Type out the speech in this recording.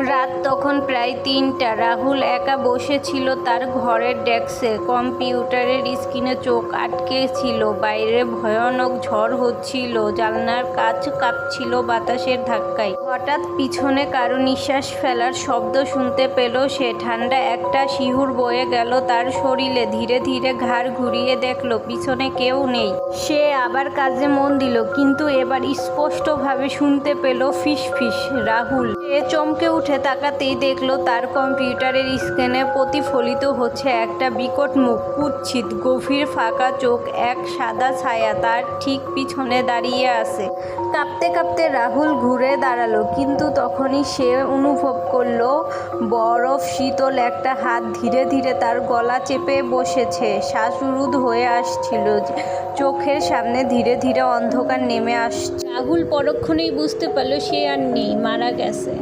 রাত তখন প্রায় ৩টা। রাহুল একা বসেছিল তার ঘরের ডেস্কে। কম্পিউটারের স্ক্রিনে চোখ আটকে ছিল। বাইরে ভয়ানক ঝড় হচ্ছিল, জানলার কাঁচ কাঁপছিল বাতাসের ধাক্কায়। হঠাৎ পিছনে কারো নিঃশ্বাস ফেলার শব্দ শুনতে পেল সে। ঠান্ডা একটা শিহর বয়ে গেল তার শরীরে। ধীরে ধীরে ঘাড় ঘুরিয়ে দেখল পিছনে কেউ নেই। সে আবার কাজে মন দিল, কিন্তু এবার স্পষ্টভাবে শুনতে পেল ফিসফিস, রাহুল। সে চমকে উঠে তাকাতেই দেখল তার কম্পিউটারের স্ক্রিনে প্রতিফলিত হচ্ছে একটা বিকট মুখ, কুৎসিত গভীর ফাঁকা চোখ, এক সাদা ছায়া তার ঠিক পিছনে দাঁড়িয়ে আছে। কাঁপতে কাঁপতে রাহুল ঘুরে দাঁড়ালো, কিন্তু তখনই সে অনুভব করলো বরফ শীতল একটা হাত ধীরে ধীরে তার গলা চেপে বসেছে। শ্বাসরোধ হয়ে আসছিল, চোখের সামনে ধীরে ধীরে অন্ধকার নেমে আসছে। রাহুল পরক্ষণেই বুঝতে পারল সে আর নেই, মারা গেছে।